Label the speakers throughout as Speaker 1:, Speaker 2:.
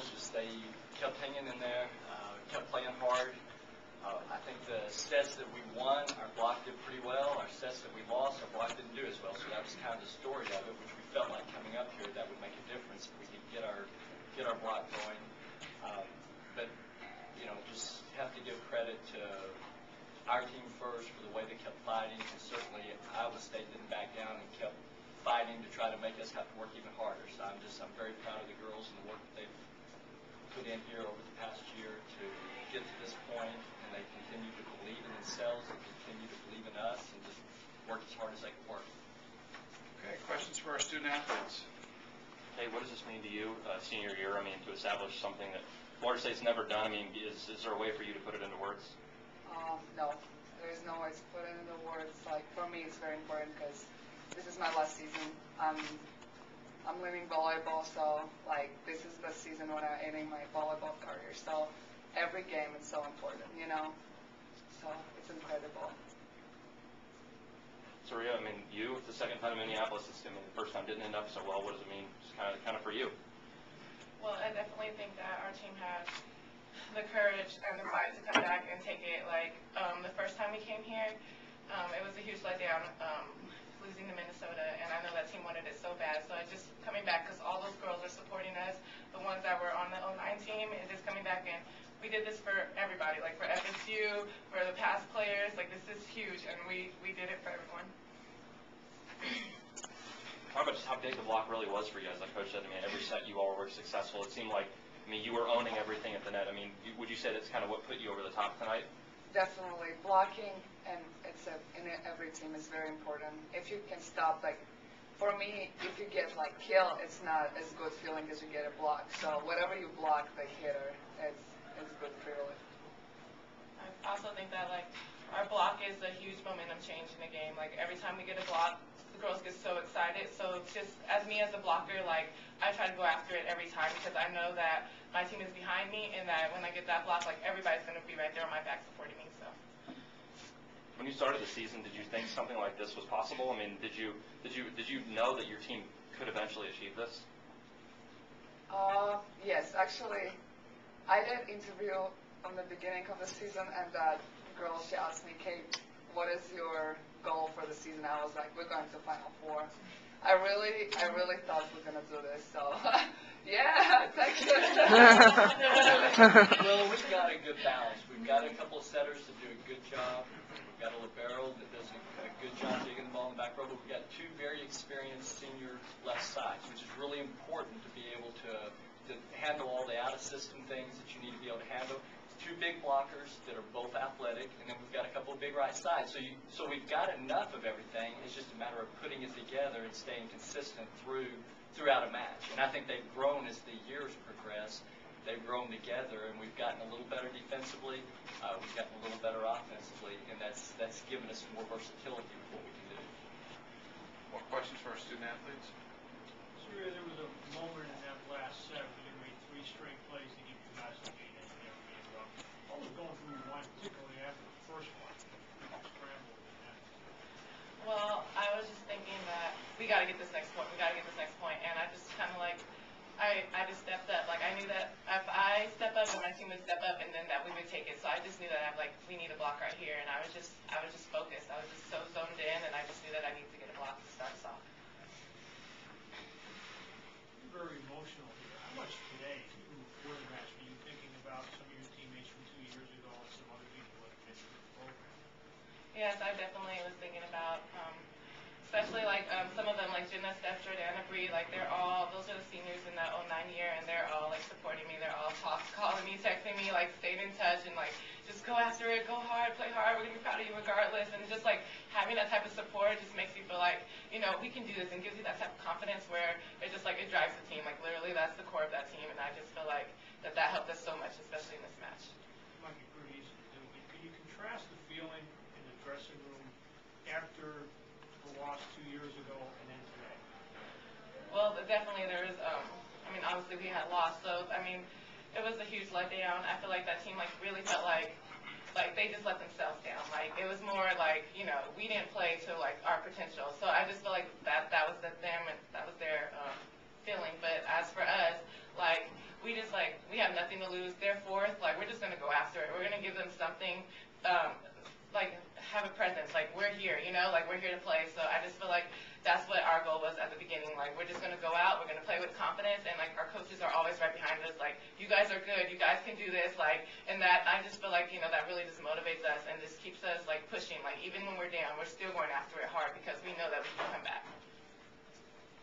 Speaker 1: girls just kept hanging in there, kept playing hard. I think the sets that we won, our block did pretty well. Our sets that we lost, our block didn't do as well. So that was kind of the story of it, which we felt like coming up here that would make a difference if we could get our block going. But just have to give credit to our team first for the way they kept fighting, and certainly Iowa State didn't back down and kept fighting to try to make us have to work even harder. So I'm very proud of the girls and the work that they've put in here over the past year to get to this point, and they continue to believe in themselves and continue to believe in us and just work as hard as they can work.
Speaker 2: Okay, questions for our student athletes?
Speaker 3: Hey, what does this mean to you, senior year? I mean, to establish something that Florida State's never done. I mean, is there a way for you to put it into words?
Speaker 4: No, there is no way to put it into words. Like, for me, it's very important because this is my last season. I'm leaving volleyball, so like this is the season when I'm ending my volleyball career. So every game is so important, So it's incredible.
Speaker 3: So Ria, I mean, it's the second time in Minneapolis. The first time didn't end up so well. What does it mean? Just kind of for you.
Speaker 5: Well, I definitely think that our team has the courage and the fight to come back and take it. Like the first time we came here, it was a huge letdown, losing to Minnesota, and I know that team wanted it so bad. So it's just coming back because all those girls are supporting us. The ones that were on the 09 team is just coming back, and we did this for everybody, like for FSU, for the past players. Like this is huge, and we did it for everyone.
Speaker 3: Talk about just how big the block really was for you. As the coach said, I mean, every set you all were successful. It seemed like, you were owning everything at the net. I mean, would you say that's kind of what put you over the top tonight?
Speaker 4: Definitely. Blocking and in every team is very important. If you can stop, like, for me, if you get, like, kill, it's not as good feeling as you get a block. So whatever you block the hitter, it's good feeling.
Speaker 5: I also think that, like, our block is a huge momentum change in the game. Like, every time we get a block, the girls get so excited. So just as me as a blocker, like, I try to go after it every time because I know that my team is behind me and that when I get that block, like, everybody's going to be right there on my back supporting me. So.
Speaker 3: When you started the season, did you think something like this was possible? I mean, did you know that your team could eventually achieve this?
Speaker 4: Yes, actually, I did interview on the beginning of the season, and that girl, she asked me, Kate, what is your goal for the season? I was like, we're going to Final Four. I really thought we're going to do this, so yeah, thank you.
Speaker 1: Well, we've got a good balance. We've got a couple of setters that do a good job. We've got a libero that does a good job digging the ball in the back row, but we've got two very experienced senior left sides, which is really important to be able to handle all the out-of-system things that you need to be able to handle. Two big blockers that are both athletic, and then we've got a couple of big right sides. So we've got enough of everything. It's just a matter of putting it together and staying consistent throughout a match. And I think they've grown as the years progress. They've grown together, and we've gotten a little better defensively. We've gotten a little better offensively, and that's given us more versatility with what we can do.
Speaker 2: More questions for our student athletes?
Speaker 6: Sure, there was a moment in that last set where you made 3 straight plays to give you guys the lead. What was going through your mind, particularly after the first one? Scramble.
Speaker 5: Well, I was just thinking that we got to get this next point. And I just kind of like, I just stepped up. Like, I knew that if I step up, then my team would step up, and then that we would take it. So I just knew that we need a block right here. And I was just focused. I was just so zoned in, and I just knew that I needed to get a block to start us off.
Speaker 6: You're very emotional here. How much today, before the match, were you thinking about some of your teammates from 2 years ago and some other people that have been through the program?
Speaker 5: Yes, I definitely was thinking about, especially like some of them, like Jenna, Steph, Jordana, Bree, like those are the seniors in that 09 year, and they're all like supporting me. They're all calling me, texting me, like staying in touch, and like just go after it, go hard, play hard. We're gonna be proud of you regardless. And just like having that type of support just makes you feel like, we can do this, and gives you that type of confidence where it just like it drives the team. Like literally, that's the core of that team, and I just feel like that helped us so much, especially in this match.
Speaker 6: It might be pretty easy to do. Can you contrast the feeling in the dressing room after the loss 2 years ago and then today?
Speaker 5: Well, definitely there is, obviously we had lost, so, it was a huge letdown. I feel like that team, really felt like they just let themselves down. Like, it was more like, we didn't play to, our potential. So I just feel like that was them, and that was their feeling. But as for us, we just, like, we have nothing to lose. They're fourth. Like, we're just going to go after it. We're going to give them something, like, have a presence. Like, we're here, you know? Like, we're here to play. So I just feel like that's what our goal was at the beginning. Like, we're just going to go out. We're going to play with confidence. And, like, our coaches are always right behind us. Like, you guys are good. You guys can do this. Like, and that, I just feel like, you know, that really just motivates us and just keeps us, like, pushing. Like, even when we're down, we're still going after it hard because we know that we can come back.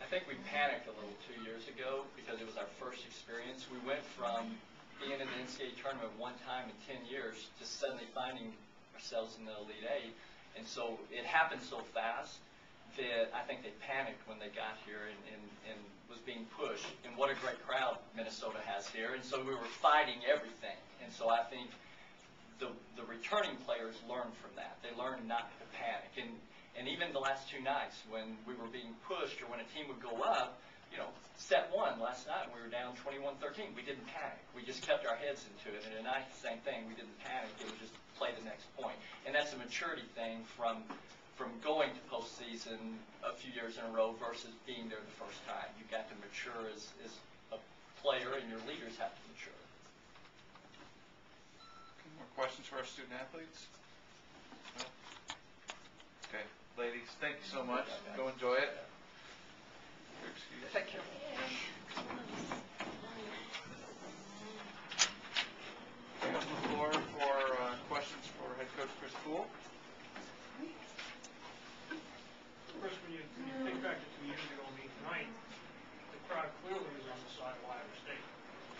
Speaker 1: I think we panicked a little 2 years ago because it was our first experience. We went from being in the NCAA tournament one time in 10 years to suddenly finding ourselves in the Elite Eight. And so it happened so fast that I think they panicked when they got here and was being pushed. And what a great crowd Minnesota has here. And so we were fighting everything. And so I think the returning players learned from that. They learned not to panic. And even the last 2 nights when we were being pushed or when a team would go up, you know, set 1 last night when we were down 21-13, we didn't panic. We just kept our heads into it. And tonight, same thing. We didn't panic. It was just play the next point. And that's a maturity thing from going to postseason a few years in a row versus being there the first time. You've got to mature as a player, and your leaders have to mature.
Speaker 2: Any more questions for our student athletes? No? Okay, ladies, thank you so much. Go enjoy it. Excuse me.
Speaker 1: Take care.
Speaker 2: Open the floor for questions for head coach Chris Poole.
Speaker 6: First, when you think back to 2 years ago, meet tonight, the crowd clearly was on the side of Iowa State.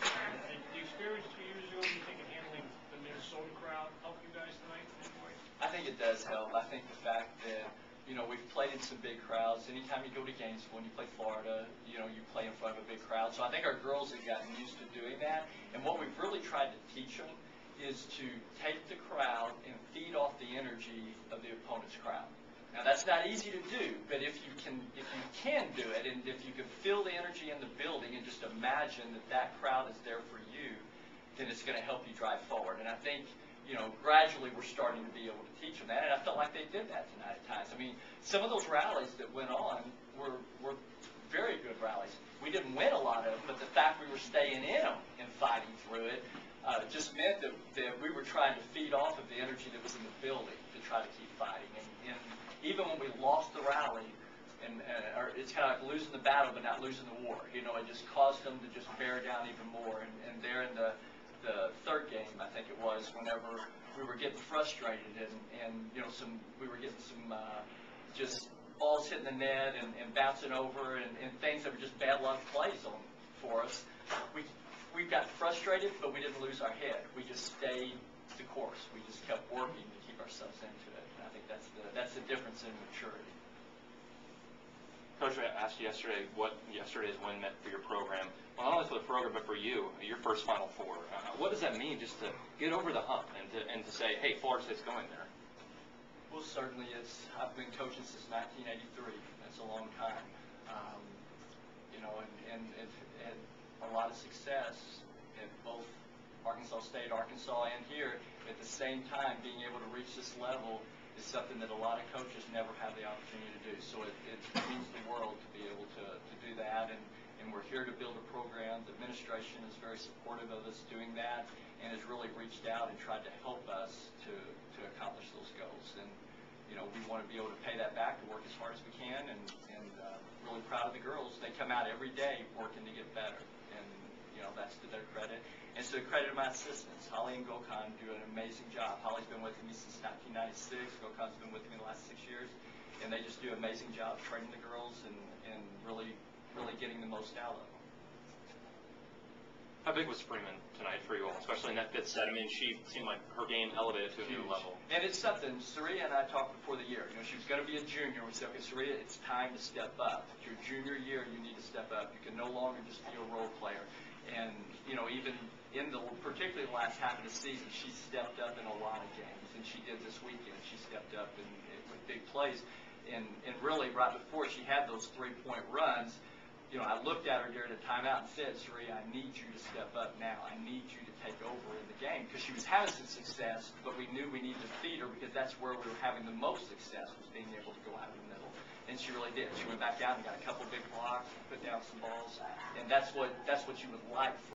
Speaker 6: And the experience 2 years ago, do you think in handling the Minnesota crowd helped you guys tonight in any way?
Speaker 1: I think it does help. I think the fact that, you know, we've played in some big crowds. Anytime you go to Gainesville and you play Florida, you know, you play in front of a big crowd. So I think our girls have gotten used to doing that. And what we've really tried to teach them is to take the crowd and feed off the energy of the opponent's crowd. Now that's not easy to do, but if you can do it, and if you can feel the energy in the building and just imagine that crowd is there for you, then it's going to help you drive forward. And I think, you know, gradually we're starting to be able to teach them that, and I felt like they did that tonight at times. I mean, some of those rallies that went on were very good rallies. We didn't win a lot of them, but the fact we were staying in them and fighting through it just meant that we were trying to feed off of the energy that was in the building to try to keep fighting. And even when we lost the rally, or it's kind of like losing the battle but not losing the war. You know, it just caused them to just bear down even more. And there in the third game, I think it was, whenever we were getting frustrated and you know, we were getting some just balls hitting the net and bouncing over and things that were just bad luck plays for us. We got frustrated, but we didn't lose our head. We just stayed the course. We just kept working to keep ourselves into it. And I think that's the difference in maturity.
Speaker 3: Coach, I asked you yesterday what yesterday's win meant for your program. Well, not only for the program, but for you, your first Final Four. What does that mean just to get over the hump and to say, hey, Florida State's going there?
Speaker 1: Well, certainly I've been coaching since 1983. That's a long time. You know, and it had a lot of success at both Arkansas State, Arkansas, and here. At the same time, being able to reach this level is something that a lot of coaches never have the opportunity to do. So it means the world to be able to do that, and we're here to build a program. The administration is very supportive of us doing that and has really reached out and tried to help us to accomplish those goals. And, you know, we want to be able to pay that back, to work as hard as we can, and really proud of the girls. They come out every day working to get better, and, you know, that's to their credit. And so the credit of my assistants, Holly and Gokhan, do an amazing job. Holly's been with me since 1996. Gokhan's been with me the last 6 years. And they just do an amazing job training the girls and really getting the most out of them.
Speaker 3: How big was Freeman tonight for you all, especially in that fifth set? I mean, she seemed like her game elevated to a new level.
Speaker 1: And it's something, Saria and I talked before the year. You know, she was going to be a junior. We said, okay, Saria, it's time to step up. It's your junior year, you need to step up. You can no longer just be a role player. And, you know, even in particularly the last half of the season, she stepped up in a lot of games. And she did this weekend. She stepped up with big plays. And really, right before she had those 3-point runs, you know, I looked at her during the timeout and said, Saria, I need you to step up now. I need you to take over in the game. Because she was having some success, but we knew we needed to feed her because that's where we were having the most success, was being able to go out in the middle. And she really did. She went back out and got a couple big blocks, put down some balls. And that's what you would like for